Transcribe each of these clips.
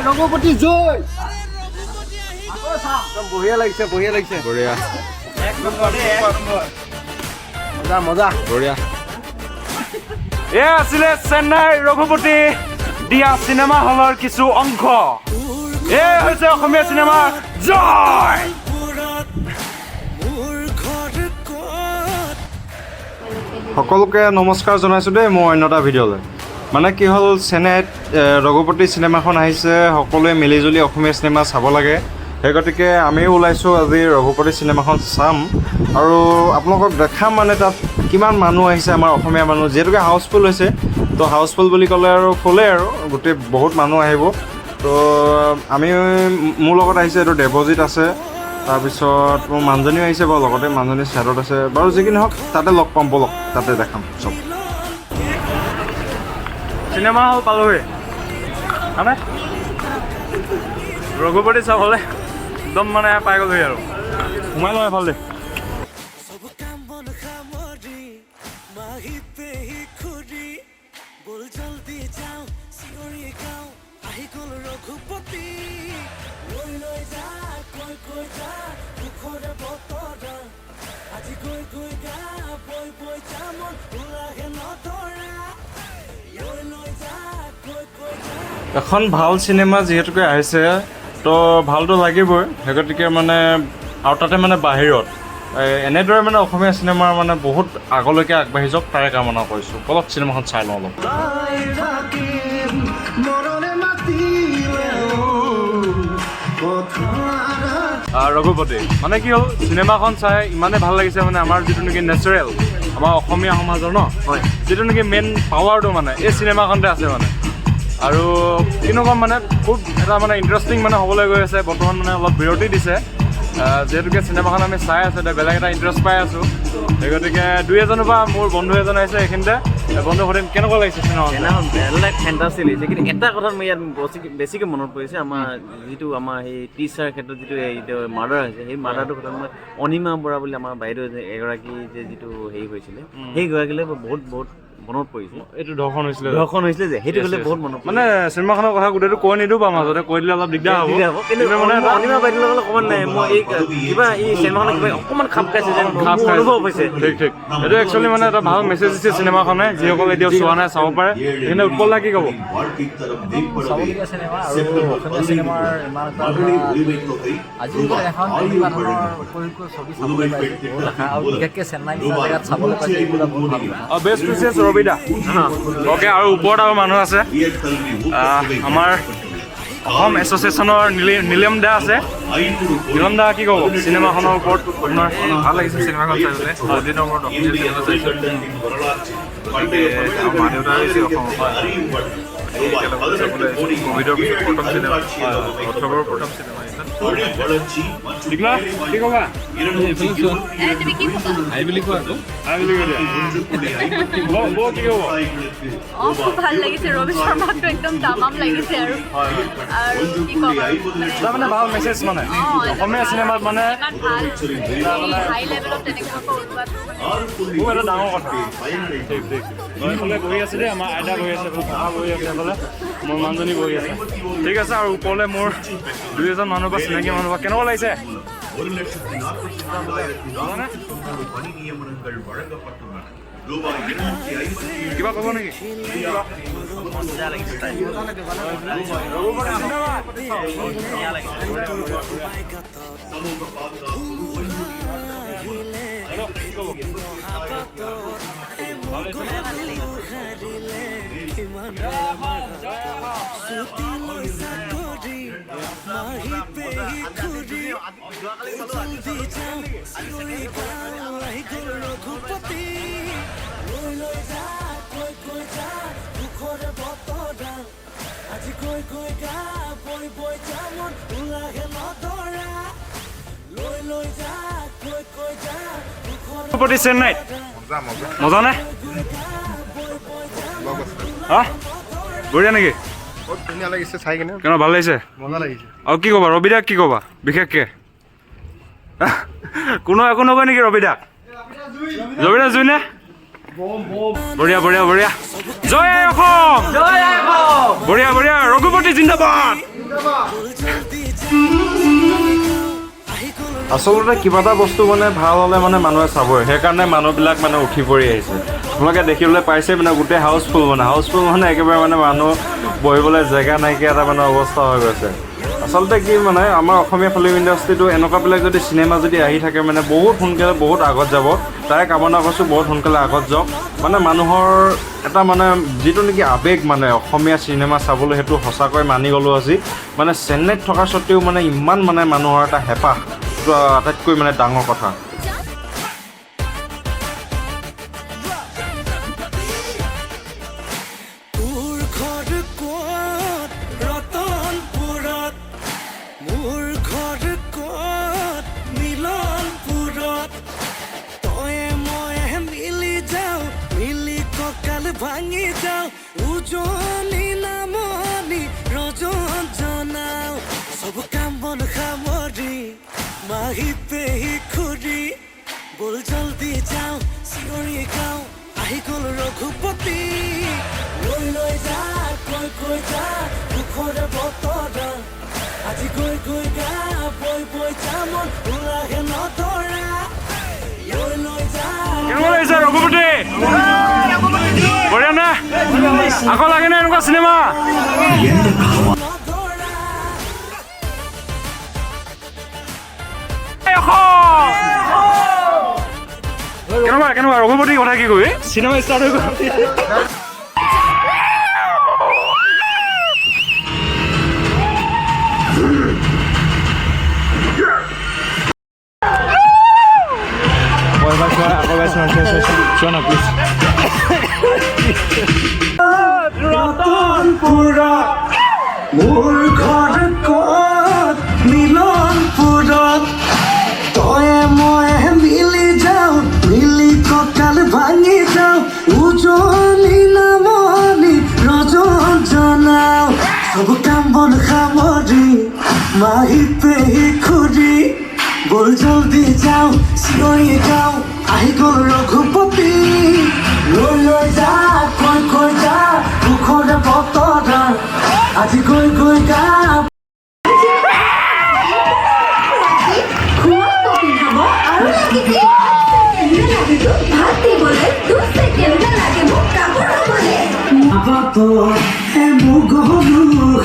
ৰঘুপতি জয় বঢ়িয়া লাগিছে বঢ়িয়া মজা মজা বঢ়িয়া আছিলে চেন্নাই ৰঘুপতি দিয়া চিনেমা হলৰ কিছু অংশ হৈছে অসমীয়া চিনেমাৰ জয় সকলোকে নমস্কাৰ জনাইছোঁ দেই মোৰ অন্য এটা ভিডিঅ'লৈ মানে কি হ'ল চেন্নাইত ৰঘুপতি চিনেমাখন আহিছে সকলোৱে মিলিজুলি অসমীয়া চিনেমা চাব লাগে সেই গতিকে আমিও ওলাইছোঁ আজি ৰঘুপতি চিনেমাখন চাম আৰু আপোনালোকক দেখাম মানে তাত কিমান মানুহ আহিছে আমাৰ অসমীয়া মানুহ যিহেতুকে হাউচফুল হৈছে তো হাউচফুল বুলি ক'লে আৰু ফুলেই আৰু গোটেই বহুত মানুহ আহিব তো আমি মোৰ লগত আহিছে এইটো দেৱজিত আছে তাৰপিছত মোৰ মানুহজনীও আহিছে বাৰু লগতে মানুহজনী ছাইডত আছে বাৰু যি কি নহওক তাতে লগ পাম ব'লক তাতে দেখাম চব চিনেমা হল পালোহি মানে ৰঘুপতি চাবলৈ একদম মানে পাই গ'লোহি আৰু সোমাই লওঁ এফালে এখন ভাল চিনেমা যিহেতুকে আহিছে তো ভালটো লাগিবই সেই গতিকে মানে আৰু তাতে মানে বাহিৰত এনেদৰে মানে অসমীয়া চিনেমাৰ মানে বহুত আগলৈকে আগবাঢ়ি যাওক তাৰে কামনা কৰিছোঁ বলক চিনেমাখন চাই লওঁ অলপ ৰঘুপতি মানে কি হ'ল চিনেমাখন চাই ইমানেই ভাল লাগিছে মানে আমাৰ যিটো নেকি নেচাৰেল আমাৰ অসমীয়া সমাজৰ ন হয় যিটো নেকি মেইন পাৱাৰটো মানে এই চিনেমাখনতে আছে মানে আৰু কেনেকুৱা মানে খুব এটা মানে ইণ্টাৰেষ্টিং মানে হ'বলৈ গৈ আছে বৰ্তমান মানে অলপ বিৰতি দিছে যিহেতুকে চিনেমাখন আমি চাই আছোঁ এতিয়া বেলেগ এটা ইণ্টাৰেষ্ট পাই আছোঁ সেই গতিকে দুই এজনৰ পৰা মোৰ বন্ধু এজন আহিছে এইখিনিতে বন্ধু সুধিম কেনেকুৱা লাগিছে চিনেমাখন বেলেগ ফেণ্টাচি লাগিছে কিন্তু এটা কথা মোৰ ইয়াত বেছিকৈ মনত পৰিছে আমাৰ যিটো আমাৰ সেই টিচাৰ ক্ষেত্ৰত যিটো এইটো মাৰ্ডাৰ হৈছে সেই মাৰ্ডাৰটোৰ কথা মই অনিমা বৰা বুলি আমাৰ বাইদেউ এগৰাকী যে যিটো হেৰি হৈছিলে সেইগৰাকীলৈ বহুত মনত পৰিছে এইটো ধৰ্ষণ হৈছিলে যে সেইটো হ'লে বহুত মনত মানে চিনেমাখনৰ কথা গোটেইটো কৈ নিদিওঁ বা মাজতে কৈ দিলে অলপ দিগদাৰ হ'ব কিন্তু মানে অনিমা বাইদেউৰ লগত অকণমান নাই মই এই কিবা এই চিনেমাখনত কিবা অকণমান খাপ খাইছে যেন অনুভৱ হৈছে ঠিক এইটো একচুৱেলি মানে এটা ভাল মেছেজ দিছে চিনেমাখনে যিসকলে এতিয়াও চোৱা নাই চাব পাৰে সেইখিনি উৎপল দা কি ক'ব চাবলগীয়া চিনেমা আৰু অসমীয়া চিনেমাৰ ইমান আজিকালি এখন এনেকুৱা ধৰণৰ ছবি চাবলৈ পাইছোঁ বহুত আশা আৰু বিশেষকৈ চেন্নাই নিচিনা জেগাত চাবলৈ পাইছোঁ এইবিলাক বহুত ভাল লাগে বেষ্ট উইচেছ ৰবিদা অ'কে আৰু ওপৰত আৰু মানুহ আছে আমাৰ অসম এছ'চিয়েশ্যনৰ নীলম দা আছে নীলম দা কি ক'ব চিনেমাখনৰ ওপৰত আপোনাৰ ভাল লাগিছে চিনেমাখন চাই পেলাই বহুত দিনৰ মূৰত অসমীয়া চিনেমা চাইছোঁ মা দেউতা হৈছে অসমৰ কোভিডৰ পিছত প্ৰথম চিনেমা অথবৰ প্ৰথম চিনেমা কি ক'বা খুব ভাল লাগিছে ৰবি শৰ্মাকটো একদম তামাম লাগিছে আৰু কি ক'ম মানে ভাল মেছেজ মানে অসমীয়া চিনেমাত মানে হাই লেভেলত তেনেকুৱা খুব এটা ডাঙৰ কথা এইফালে বহি আছে দেই আমাৰ আইতা বহি আছে বহি আছে এইফালে মোৰ মানুহজনী বহি আছে ঠিক আছে আৰু ওপৰলৈ মোৰ দুই এজন মানুহ বা চিনাকি মানুহ বা কেনেকুৱা লাগিছে কিবা ক'ব নেকি ৰঘুপতি চেন্নাইত মজা নে বঢ়িয়া নেকি বহুত ধুনীয়া লাগিছে চাই কিনে কেনেকুৱা ভাল লাগিছে মজা লাগিছে আৰু কি ক'বা ৰবিদাক কি ক'বা বিশেষকৈ কোনো একো নকয় নেকি ৰবিদাক ৰবিদা জুই নে বঢ়িয়া বঢ়িয়া বঢ়িয়া জয় অসম বঢ়িয়া বঢ়িয়া ৰঘুপতি জিন্দাবাদ আচলতে কিবা এটা বস্তু মানে ভাল হ'লে মানে মানুহে চাবই, সেইকাৰণে মানুহবিলাক মানে উঠি পৰি আহিছে। আপোনালোকে দেখিবলৈ পাইছে মানে গোটেই হাউচফুল মানে একেবাৰে মানে মানুহ বহিবলৈ জেগা নাইকিয়া এটা মানে অৱস্থা হৈ গৈছে। আচলতে কি মানে আমাৰ অসমীয়া ফিল্ম ইণ্ডাষ্ট্ৰিটো এনেকুৱাবিলাক যদি চিনেমা যদি আহি থাকে মানে বহুত সোনকালে বহুত আগত যাব। তাৰে কামনা কৰিছোঁ বহুত সোনকালে আগত যাওক। মানে মানুহৰ এটা মানে যিটো নেকি আৱেগ মানে অসমীয়া চিনেমা চাবলৈ সেইটো সঁচাকৈ মানি গ'লোঁ আজি। মানে চেন্নাইত থকা স্বত্তেও মানে ইমান মানে মানুহৰ এটা হেঁপাহ, সেইটো আটাইতকৈ মানে ডাঙৰ কথা। ভাঙি যাও উজনি নামনি ৰজন জনাও সব কাম বন সামৰি মাহি পেহি খুৰি বল জলদি যাও চিঞৰি গাও আহি গ'ল ৰঘুপতি লৈ লৈ যা কৈ যা দুখৰে বতৰা আজি গৈ গা বৈ যা মন ওলাহে নধৰা লৈ লৈ যা কেনেকুৱা লাগিছে ৰঘুপতি? বঢ়িয়া না? আকৌ লাগে নে এনেকুৱা চিনেমা? কেনেকুৱা ৰঘুপতিৰ কথা কি কবি? চিনেমা ষ্টাৰ্ট হৈ গ'ল। মোৰ ঘৰ ক'ত মিলনপুৰত তয়ে মই মিলি যাওঁ মিলি কঁকাল ভাঙি যাওঁ উজনি নামনি ৰজন জনাওঁ সব কাম বন সামৰি মাহি পেহি খুৰি বল জলদি যাওঁ চিঞৰি গাওঁ আহি গ'ল ৰঘুপতি লৈ লৈ যা কৈ যা দুখৰে বতৰা আজি গৈ গা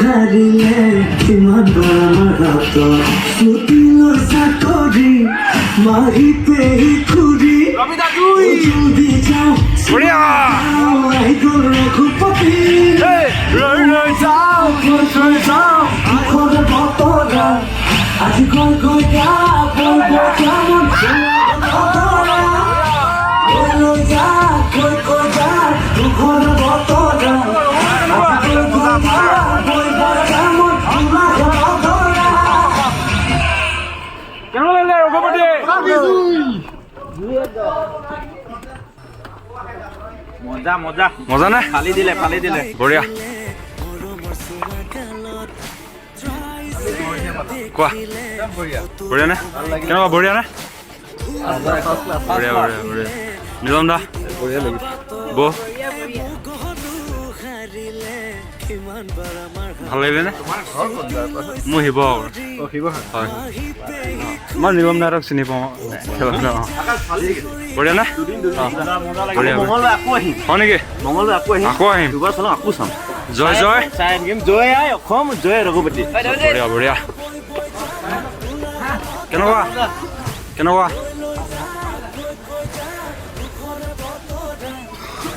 হাৰিলে কিমান আমাৰ হাতত ছুটি লৈ চাকৰি মাহি পেহি খুৰি জলদি যাওঁ আহি গ'ল ৰঘুপতি লৈ লৈ যাওঁ কৈ যাওঁ দুখৰে বতৰা আজি গৈ গা বৈ যা মন নধৰা লৈ লৈ যা কৈ যা দুখৰে বতৰা মজা নে? ফালি দিলে বঢ়িয়া। কোৱা বঢ়িয়া নে? কেনেকুৱা বঢ়িয়া নে? বঢ়িয়া নিলম দা বঢ়িয়া লাগিছে। বৌ ভাল লাগিলে নে? মোৰ শিৱসাগৰ হয়। মই নিগম দাহঁতক চিনি পাওঁ। বঢ়িয়া নে? বঢ়িয়া হয় নেকি? আকৌ আহিম আকৌ চাম। জয় জয় জয় আই অসম জয় ৰঘুপতি। বঢ়িয়া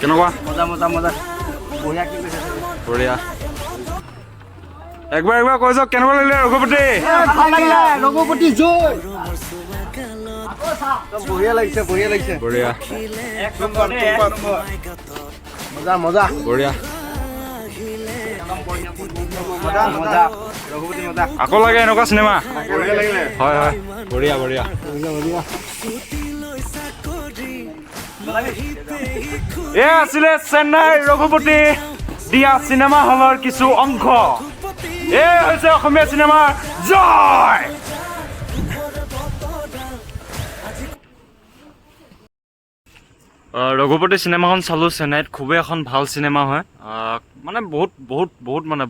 কেনেকুৱা মজা বঢ়িয়া। একবাৰ কৈ যাওক কেনেকুৱা লাগিলে ৰঘুপতি? ৰঘুপতি জয়। বঢ়িয়া লাগিছে বঢ়িয়া মজা বঢ়িয়া। আকৌ লাগে এনেকুৱা চিনেমা? হয় বঢ়িয়া এ আছিলে চেন্নাই ৰঘুপতি দিয়া চিনেমা হলৰ কিছু অংশ। এই হৈছে অসমীয়া চিনেমাৰ জয়। ৰঘুপতি চিনেমাখন চালোঁ চেন্নাইত, খুবেই এখন ভাল চিনেমা হয়। মানে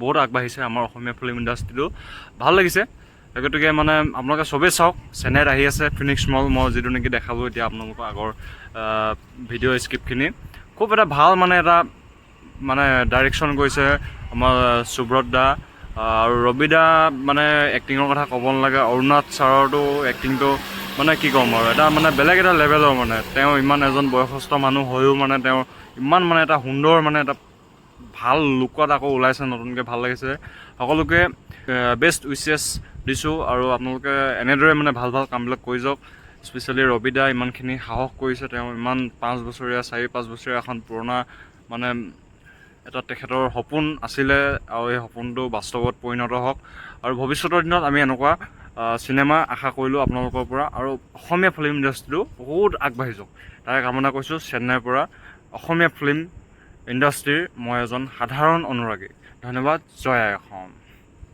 বহুত আগবাঢ়িছে আমাৰ অসমীয়া ফিল্ম ইণ্ডাষ্ট্ৰিটো ভাল লাগিছে সেই গতিকে মানে আপোনালোকে চবেই চাওক চেন্নাইত আহি আছে ফিনিক্স মল মই যিটো নেকি দেখালোঁ এতিয়া আপোনালোকৰ আগৰ ভিডিঅ' স্ক্ৰিপ্টখিনি খুব এটা ভাল মানে ডাইৰেকশ্যন কৰিছে আমাৰ সুব্ৰত দা আৰু ৰবি দা মানে এক্টিঙৰ কথা ক'ব নালাগে অৰুণাথ ছাৰৰতো এক্টিংটো মানে কি ক'ম আৰু এটা মানে বেলেগ এটা লেভেলৰ মানে তেওঁ ইমান এজন বয়সস্থ মানুহ হৈও মানে তেওঁ ইমান মানে এটা সুন্দৰ মানে এটা ভাল লুকত আকৌ ওলাইছে নতুনকৈ ভাল লাগিছে সকলোকে বেষ্ট উইচেছ দিছোঁ আৰু আপোনালোকে এনেদৰে মানে ভাল কামবিলাক কৰি যাওক স্পেচিয়েলি ৰবি দা ইমানখিনি সাহস কৰিছে তেওঁ ইমান 5 বছৰীয়া 4-5 বছৰীয়া এখন পুৰণা মানে এটা তেখেতৰ সপোন আছিলে আৰু এই সপোনটো বাস্তৱত পৰিণত হওক আৰু ভৱিষ্যতৰ দিনত আমি এনেকুৱা চিনেমা আশা কৰিলোঁ আপোনালোকৰ পৰা আৰু অসমীয়া ফিল্ম ইণ্ডাষ্ট্ৰিটো বহুত আগবাঢ়ি যাওক তাৰে কামনা কৰিছোঁ চেন্নাইৰ পৰা অসমীয়া ফিল্ম ইণ্ডাষ্ট্ৰিৰ মই এজন সাধাৰণ অনুৰাগী ধন্যবাদ জয় আই অসম